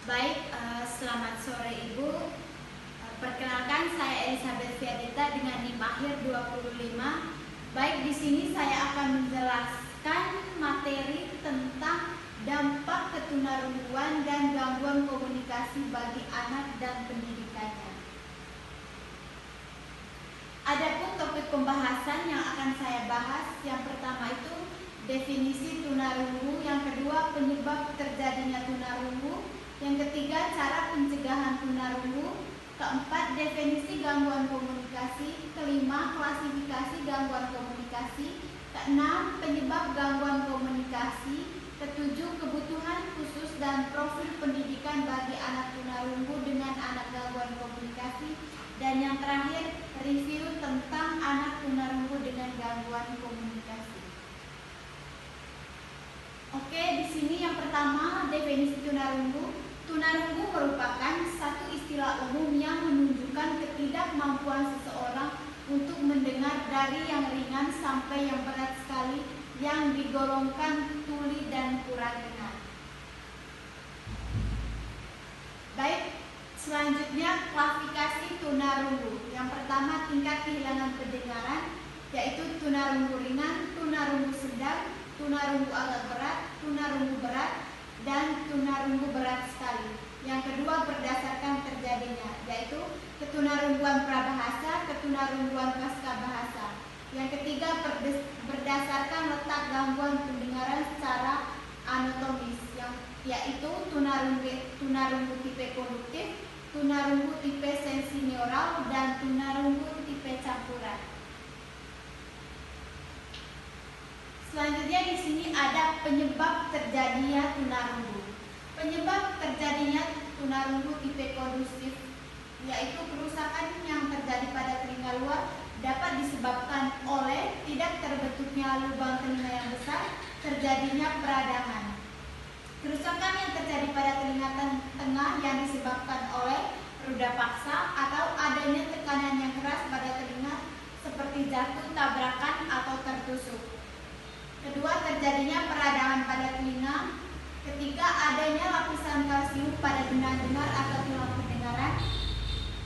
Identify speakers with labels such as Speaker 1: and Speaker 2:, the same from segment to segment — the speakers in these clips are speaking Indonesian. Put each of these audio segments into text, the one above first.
Speaker 1: Baik, selamat sore Ibu. Perkenalkan, saya Elizabeth Fiadita dengan NIM akhir 25. Baik, di sini saya akan menjelaskan materi tentang dampak ketunarunguan dan gangguan komunikasi bagi anak dan pendidikannya. Adapun topik pembahasan yang akan saya bahas, yang pertama itu definisi tunarungu, yang kedua penyebab terjadinya tunarungu, yang ketiga cara pencegahan tunarungu, keempat definisi gangguan komunikasi, kelima klasifikasi gangguan komunikasi, keenam penyebab gangguan komunikasi, ketujuh kebutuhan khusus dan profil pendidikan bagi anak tunarungu dengan anak gangguan komunikasi, dan yang terakhir review tentang anak tunarungu dengan gangguan komunikasi. Oke, di sini yang pertama definisi tunarungu. Tunarungu merupakan satu istilah umum yang menunjukkan ketidakmampuan seseorang untuk mendengar dari yang ringan sampai yang berat sekali, yang digolongkan tuli dan kurang dengar. Baik, selanjutnya klasifikasi tunarungu. Yang pertama tingkat kehilangan pendengaran, yaitu tunarungu ringan, tunarungu sedang, tunarungu agak berat, tunarungu berat, dan tunarungu berat sekali. Yang kedua berdasarkan terjadinya, yaitu ketunarunguan prabahasa, ketunarunguan pasca bahasa. Yang ketiga berdasarkan letak gangguan pendengaran secara anatomis, yaitu tunarungu tipe konduktif, tunarungu tipe sensineural, dan tunarungu tipe campuran. Selanjutnya di sini ada penyebab terjadinya tunarungu. Penyebab terjadinya tunarungu tipe kondusif, yaitu kerusakan yang terjadi pada telinga luar dapat disebabkan oleh tidak terbentuknya lubang telinga yang besar, terjadinya peradangan. Kerusakan yang terjadi pada telinga tengah yang disebabkan oleh roda paksa atau adanya tekanan yang keras pada telinga seperti jatuh, tabrakan, atau tertusuk. Kedua, terjadinya peradangan pada telinga. Ketiga, adanya lapisan kalsium pada benang dengar atau tulang pendengaran.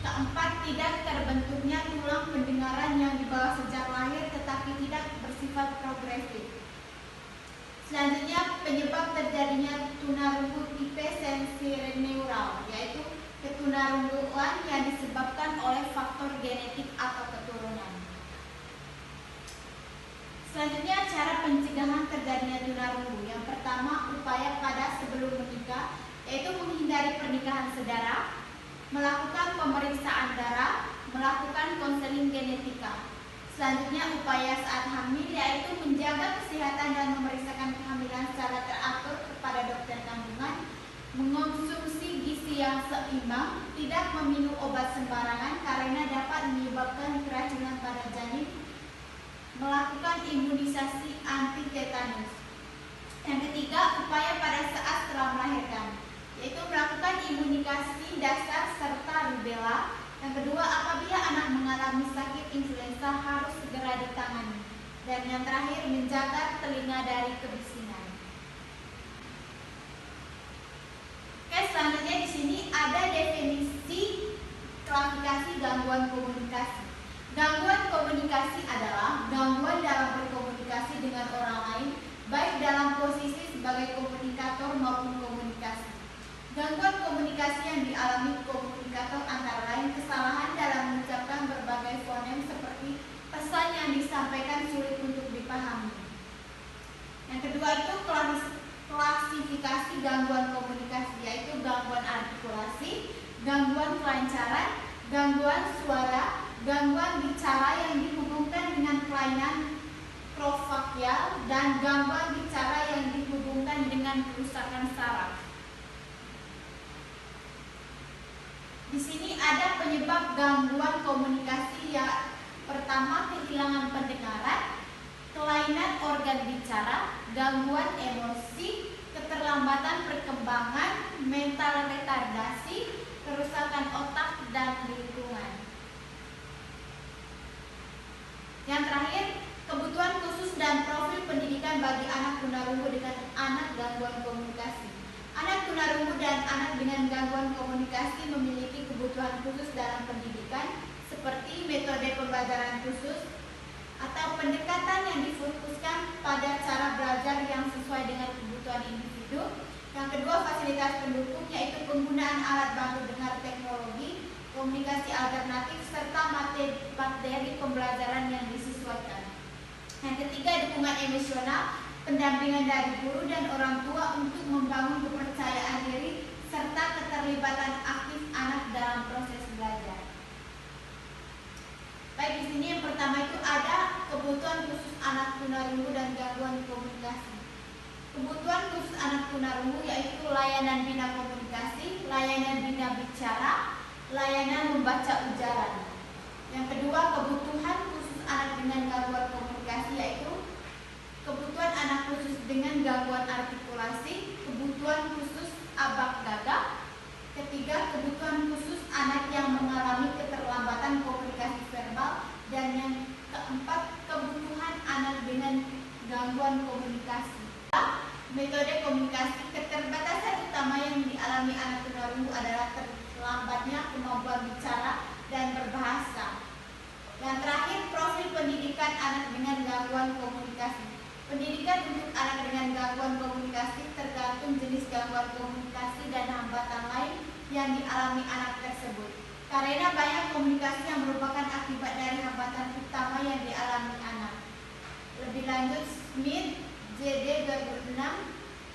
Speaker 1: Keempat, tidak terbentuknya tulang pendengaran yang dibawa sejak lahir tetapi tidak bersifat progresif. Selanjutnya, penyebab terjadinya tunarungu tipe sensineural, yaitu ketunarunguan yang disebabkan oleh faktor genetik atau keturunan. Selanjutnya, cara pencegahan terjadinya tunarungu. Yang pertama, upaya pada sebelum menikah, yaitu menghindari pernikahan sedara, melakukan pemeriksaan darah, melakukan konseling genetika. Selanjutnya, upaya saat hamil, yaitu menjaga kesehatan dan memeriksakan kehamilan secara teratur kepada dokter kandungan, mengonsumsi gizi yang seimbang, tidak meminum obat sembarangan karena dapat menyebabkan keracunan pada janin, melakukan imunisasi anti tetanus. Yang ketiga, upaya pada saat setelah melahirkan, yaitu melakukan imunisasi dasar serta rubella. Yang kedua, apabila anak mengalami sakit influenza harus segera ditangani. Dan yang terakhir, menjaga telinga dari kebisingan. Oke, selanjutnya di sini ada definisi klasifikasi gangguan komunikasi. Gangguan komunikasi adalah gangguan dalam berkomunikasi dengan orang lain, baik dalam posisi sebagai komunikator maupun komunikasi. Gangguan komunikasi yang dialami komunikator antara lain kesalahan dalam mengucapkan berbagai fonem seperti pesan yang disampaikan sulit untuk dipahami. Yang kedua itu klasifikasi gangguan komunikasi, yaitu gangguan artikulasi, gangguan kelancaran, gangguan suara, gangguan bicara yang dihubungkan dengan kelainan profakial, dan gangguan bicara yang dihubungkan dengan kerusakan saraf. Di sini ada penyebab gangguan komunikasi, ya pertama kehilangan pendengaran, kelainan organ bicara, gangguan emosi, keterlambatan perkembangan, mental retardasi, kerusakan otak, dan lingkungan. Yang terakhir, kebutuhan khusus dan profil pendidikan bagi anak tunarungu dengan anak gangguan komunikasi. Anak tunarungu dan anak dengan gangguan komunikasi memiliki kebutuhan khusus dalam pendidikan, seperti metode pembelajaran khusus atau pendekatan yang difokuskan pada cara belajar yang sesuai dengan kebutuhan individu. Yang kedua, fasilitas pendukung, yaitu penggunaan alat bantu dengar teknologi, komunikasi alternatif, serta materi pembelajaran yang disesuaikan. Yang ketiga, dukungan emosional, pendampingan dari guru dan orang tua untuk membangun kepercayaan diri serta keterlibatan aktif anak dalam proses belajar. Baik, di sini yang pertama itu ada kebutuhan khusus anak tunarungu dan gangguan komunikasi. Kebutuhan khusus anak tunarungu yaitu layanan bina komunikasi, layanan bina bicara, layanan membaca ujaran. Yang kedua, kebutuhan khusus anak dengan gangguan komunikasi yaitu kebutuhan anak khusus dengan gangguan artikulasi, kebutuhan khusus abak gagak. Ketiga, kebutuhan khusus anak yang mengalami keterlambatan komunikasi verbal. Dan yang keempat, kebutuhan anak dengan gangguan komunikasi. Metode komunikasi, keterbatasan utama yang dialami anak tunarungu adalah terlambatnya kemampuan bicara dan berbahasa. Yang terakhir, profil pendidikan anak dengan gangguan komunikasi. Pendidikan untuk anak dengan gangguan komunikasi tergantung jenis gangguan komunikasi dan hambatan lain yang dialami anak tersebut. Karena banyak komunikasi yang merupakan akibat dari hambatan utama yang dialami anak. Lebih lanjut, Smith, JD 2006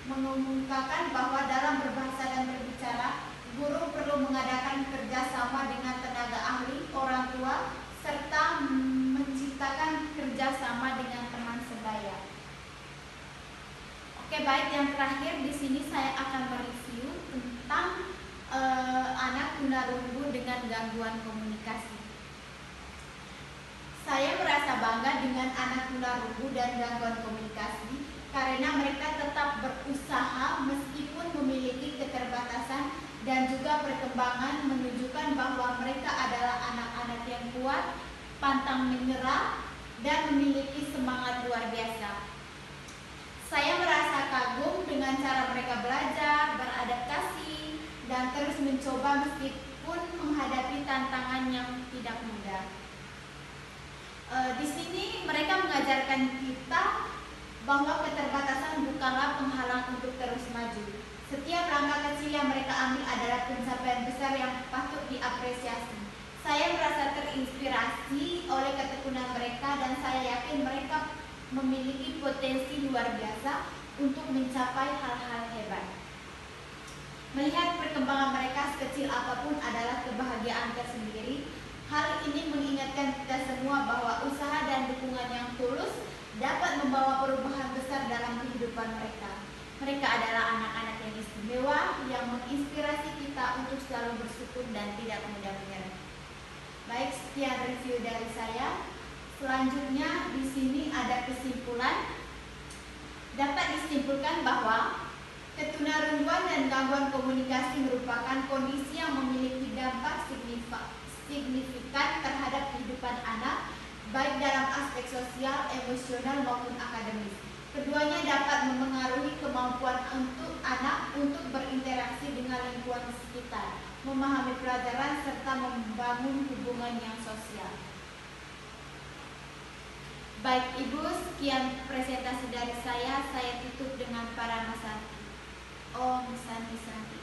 Speaker 1: mengumumkakan bahwa dalam berbahasa dan berbicara, guru perlu mengadakan kerjasama dengan tenaga ahli, orang tua, serta menciptakan kerjasama dengan teman sebaya. Oke, baik, yang terakhir di sini saya akan mereview tentang anak tunarungu dengan gangguan komunikasi. Saya merasa bangga dengan anak tunarungu dan gangguan komunikasi karena mereka tetap berusaha meskipun memiliki keterbatasan dan juga perkembangan menunjukkan bahwa mereka adalah anak-anak yang kuat, pantang menyerah, dan memiliki semangat luar biasa. Saya merasa kagum dengan cara mereka belajar, beradaptasi, dan terus mencoba meskipun menghadapi tantangan yang tidak mudah. Di sini mereka mengajarkan kita bahwa keterbatasan bukanlah penghalang untuk terus maju. Setiap langkah kecil yang mereka ambil adalah pencapaian besar yang patut diapresiasi. Saya merasa terinspirasi oleh ketekunan mereka dan saya yakin mereka memiliki potensi luar biasa untuk mencapai hal-hal hebat. Melihat perkembangan mereka sekecil apapun adalah kebahagiaan tersendiri. Hal ini mengingatkan kita semua bahwa usaha dan dukungan yang tulus dapat membawa perubahan besar dalam kehidupan mereka. Mereka adalah anak-anak yang istimewa yang menginspirasi kita untuk selalu bersyukur dan tidak mudah menyerah. Baik, sekian review dari saya. Selanjutnya di sini ada kesimpulan. Dapat disimpulkan bahwa ketunarunguan dan gangguan komunikasi merupakan kondisi yang memiliki dampak signifikan terhadap kehidupan anak, baik dalam aspek sosial, emosional maupun akademis. Keduanya dapat memengaruhi kemampuan untuk anak untuk berinteraksi dengan lingkungan sekitar, memahami pelajaran, serta membangun hubungan yang sosial. Baik Ibu, sekian presentasi dari saya tutup dengan para Santi. Om Santi Santi.